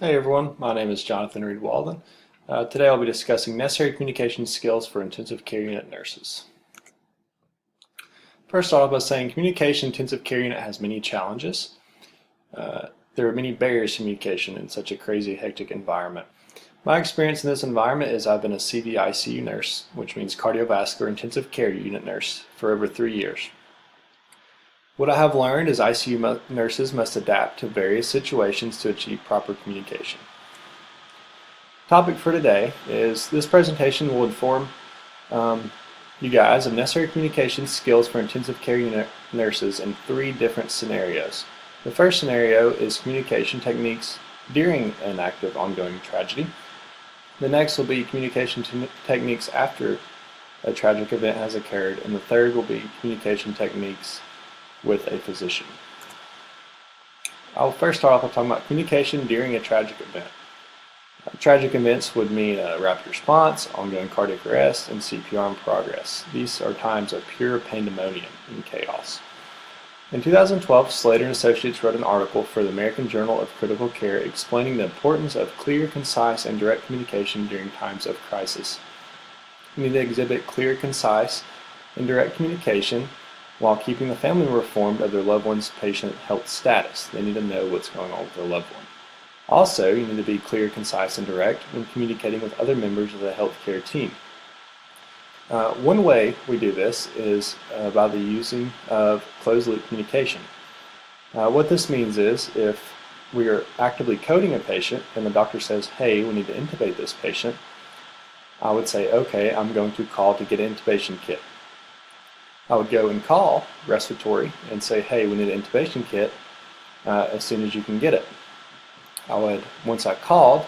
Hey everyone, my name is Jonathan Reed Walden. Today I'll be discussing necessary communication skills for intensive care unit nurses. First, start off by saying communication in intensive care unit has many challenges. There are many barriers to communication in such a crazy, hectic environment. My experience in this environment is I've been a CV ICU nurse, which means cardiovascular intensive care unit nurse, for over 3 years. What I have learned is ICU nurses must adapt to various situations to achieve proper communication. Topic for today is this presentation will inform you guys of necessary communication skills for intensive care unit nurses in 3 different scenarios. The first scenario is communication techniques during an active ongoing tragedy. The next will be communication techniques after a tragic event has occurred, and the third will be communication techniques with a physician. I'll first start off by talking about communication during a tragic event. Tragic events would mean a rapid response, ongoing cardiac arrest, and CPR in progress. These are times of pure pandemonium and chaos. In 2012, Slater and Associates wrote an article for the American Journal of Critical Care explaining the importance of clear, concise, and direct communication during times of crisis. You need to exhibit clear, concise, and direct communication while keeping the family informed of their loved one's patient health status. They need to know what's going on with their loved one. Also, you need to be clear, concise, and direct when communicating with other members of the healthcare team. One way we do this is by the using of closed-loop communication. What this means is if we are actively coding a patient and the doctor says, hey, we need to intubate this patient, I would say, okay, I'm going to call to get an intubation kit. I would go and call respiratory and say, hey, we need an intubation kit as soon as you can get it. Once I called,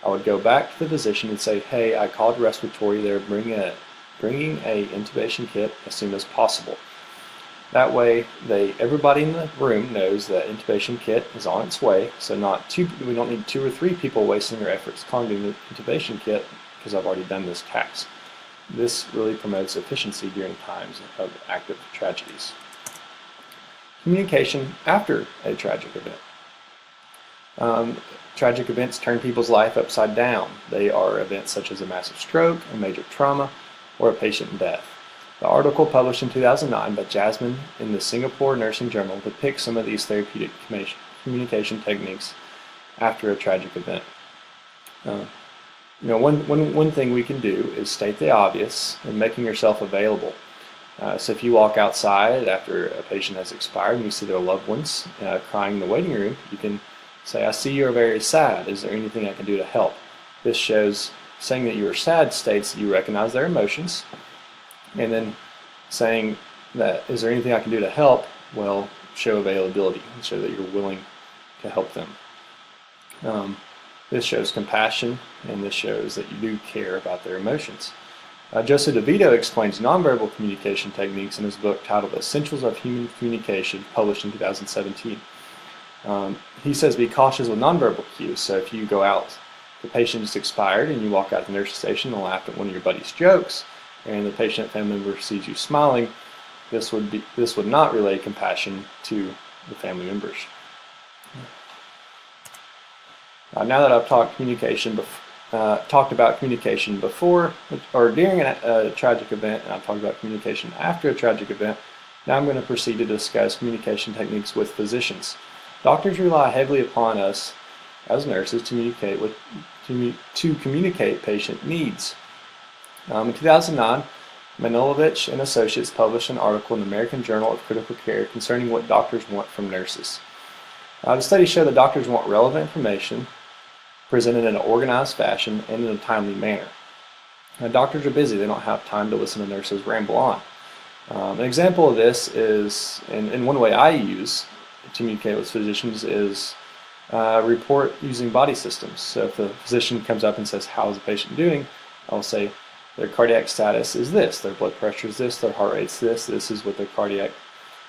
I would go back to the physician and say, hey, I called respiratory, they're bringing a intubation kit as soon as possible. That way, everybody in the room knows that intubation kit is on its way, so we don't need 2 or 3 people wasting their efforts calling the intubation kit because I've already done this task. This really promotes efficiency during times of active tragedies. Communication after a tragic event. Tragic events turn people's life upside down. They are events such as a massive stroke, a major trauma, or a patient death. The article published in 2009 by Jasmine in the Singapore Nursing Journal depicts some of these therapeutic communication techniques after a tragic event. One thing we can do is state the obvious and making yourself available. So if you walk outside after a patient has expired and you see their loved ones crying in the waiting room, you can say, I see you're very sad. Is there anything I can do to help? This shows, saying that you are sad states that you recognize their emotions. And then saying that, is there anything I can do to help? Well, show availability and show that you're willing to help them. This shows compassion, and this shows that you do care about their emotions. Joseph DeVito explains nonverbal communication techniques in his book titled Essentials of Human Communication, published in 2017. He says be cautious with nonverbal cues. So if you go out, the patient is expired, and you walk out to the nurse's station and laugh at one of your buddy's jokes, and the patient family member sees you smiling, this would not relay compassion to the family members. Now that I've talked about communication before or during a tragic event, and I've talked about communication after a tragic event, now I'm going to proceed to discuss communication techniques with physicians. Doctors rely heavily upon us as nurses to communicate patient needs. In 2009, Manilovich and Associates published an article in the American Journal of Critical Care concerning what doctors want from nurses. The studies show that doctors want relevant information presented in an organized fashion and in a timely manner. Doctors are busy. They don't have time to listen to nurses ramble on. An example of this is, and one way I use to communicate with physicians is report using body systems. So if the physician comes up and says, how is the patient doing? I'll say, their cardiac status is this, their blood pressure is this, their heart rate's this is what their cardiac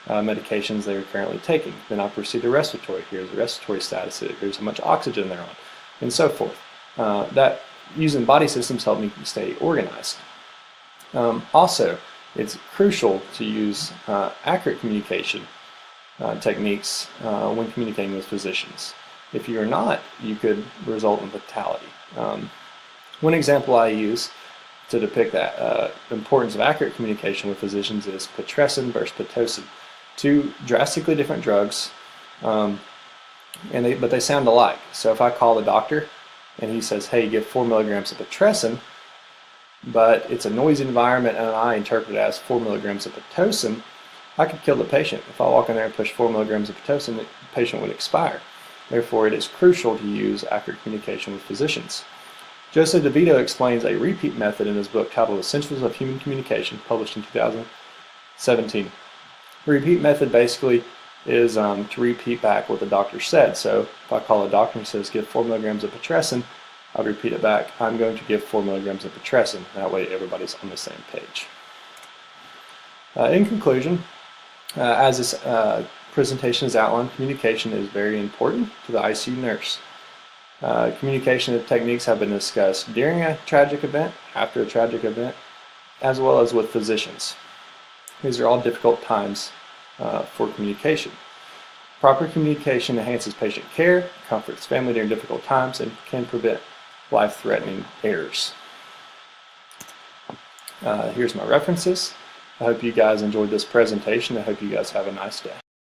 medications they are currently taking. Then I'll proceed to respiratory. Here's the respiratory status, here's how much oxygen they're on, and so forth. That using body systems help me stay organized. Also, it's crucial to use accurate communication techniques when communicating with physicians. If you're not, you could result in fatality. One example I use to depict that importance of accurate communication with physicians is pitressin versus pitocin. Two drastically different drugs, but they sound alike. So if I call the doctor and he says, hey, give 4 milligrams of pitressin, but it's a noisy environment and I interpret it as 4 milligrams of pitocin, I could kill the patient. If I walk in there and push 4 milligrams of pitocin, the patient would expire. Therefore, it is crucial to use accurate communication with physicians. Joseph DeVito explains a repeat method in his book titled Essentials of Human Communication, published in 2017. The repeat method basically is to repeat back what the doctor said. So if I call a doctor and says, give 4 milligrams of pitressin, I'll repeat it back. I'm going to give 4 milligrams of pitressin. That way everybody's on the same page. In conclusion, as this presentation is outlined, communication is very important to the ICU nurse. Communication techniques have been discussed during a tragic event, after a tragic event, as well as with physicians. These are all difficult times for communication. Proper communication enhances patient care, comforts family during difficult times, and can prevent life-threatening errors. Here's my references. I hope you guys enjoyed this presentation. I hope you guys have a nice day.